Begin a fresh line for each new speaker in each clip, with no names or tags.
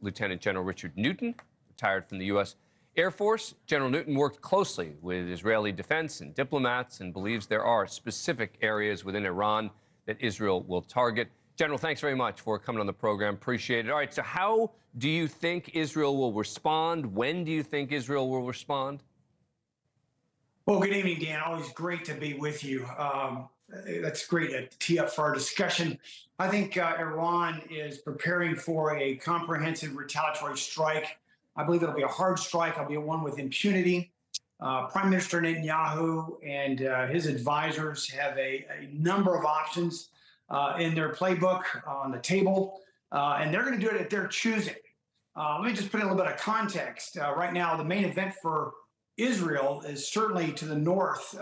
Lieutenant General Richard Newton, retired from the U.S. Air Force. General Newton worked closely with Israeli defense and diplomats and believes there are specific areas within Iran that Israel will target. General, thanks very much for coming on the program. Appreciate it. All right, so how do you think Israel will respond? When do you think Israel will respond?
Well, good evening, Dan. Always great to be with you. That's great to tee up for our discussion. I think Iran is preparing for a comprehensive retaliatory strike. I believe it'll be a hard strike. It'll be one with impunity. Prime Minister Netanyahu and his advisors have a number of options in their playbook on the table, and they're going to do it at their choosing. Let me just put in a little bit of context. Right now, the main event for Israel is certainly to the north,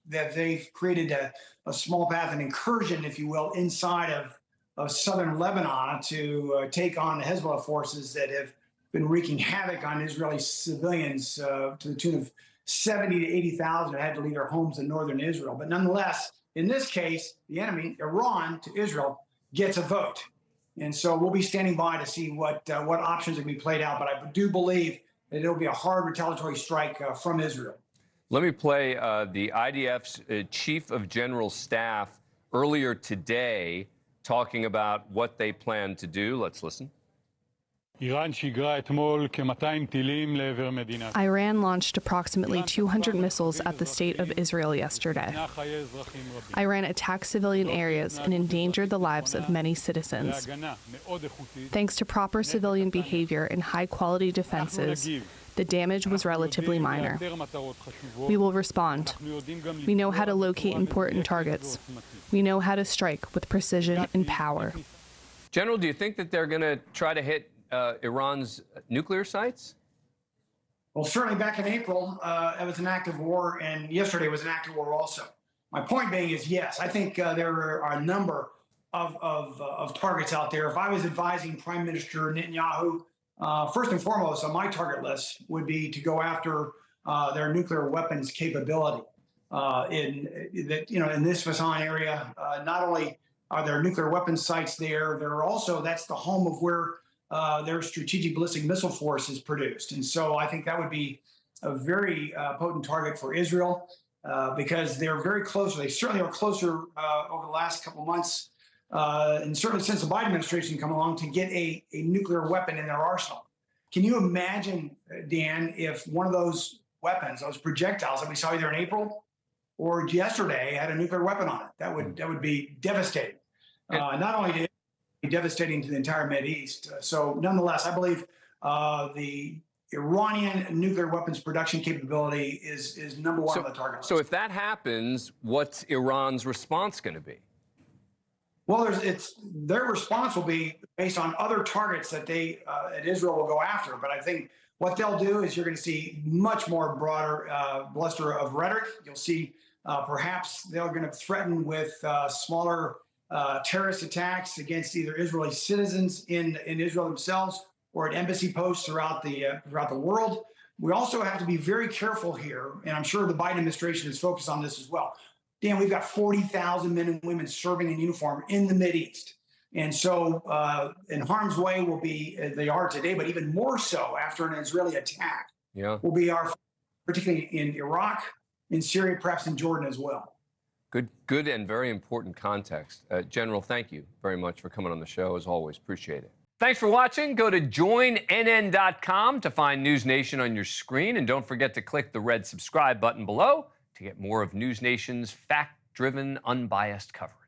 that they've created a small path, an incursion, if you will, inside of southern Lebanon to take on the Hezbollah forces that have been wreaking havoc on Israeli civilians to the tune of 70 to 80,000 have had to leave their homes in northern Israel. But nonetheless, in this case, the enemy, Iran, to Israel, gets a vote. And so we'll be standing by to see what options will be played out. But I do believe that it'll be a hard retaliatory strike from Israel.
Let me play the IDF's Chief of General Staff earlier today talking about what they plan to do. Let's listen.
Iran
launched approximately 200 missiles at the state of Israel yesterday. Iran attacked civilian areas and endangered the lives of many citizens. Thanks to proper civilian behavior and high-quality defenses, the damage was relatively minor. We will respond. We know how to locate important targets. We know how to strike with precision and power.
General, do you think that they're going to try to hit Iran's nuclear sites?
Well, certainly back in April, it was an act of war, and yesterday was an act of war also. My point being is, yes, I think there are a number of targets out there. If I was advising Prime Minister Netanyahu, first and foremost on my target list would be to go after their nuclear weapons capability in the Isfahan area. Not only are there nuclear weapons sites there are also, that's the home of where their strategic ballistic missile force is produced. And so I think that would be a very potent target for Israel because they're very close. They certainly are closer over the last couple of months, and certainly since the Biden administration come along, to get a nuclear weapon in their arsenal. Can you imagine, Dan, if one of those weapons, those projectiles that we saw either in April or yesterday, had a nuclear weapon on it? That would be devastating. Not only to be devastating to the entire Mideast. So nonetheless, I believe the Iranian nuclear weapons production capability is number one on the target list.
So if that happens, what's Iran's response going to be?
Well, their response will be based on other targets that that Israel will go after. But I think what they'll do is you're going to see much more broader bluster of rhetoric. You'll see perhaps they're going to threaten with smaller terrorist attacks against either Israeli citizens in Israel themselves or at embassy posts throughout the world. We also have to be very careful here, and I'm sure the Biden administration is focused on this as well. Dan, we've got 40,000 men and women serving in uniform in the Mideast. And so in harm's way will be, they are today, but even more so after an Israeli attack, will be particularly in Iraq, in Syria, perhaps in Jordan as well.
Good and very important context. General, thank you very much for coming on the show, as always. Appreciate it. Thanks for watching. Go to joinnn.com to find NewsNation on your screen. And don't forget to click the red subscribe button below to get more of NewsNation's fact-driven, unbiased coverage.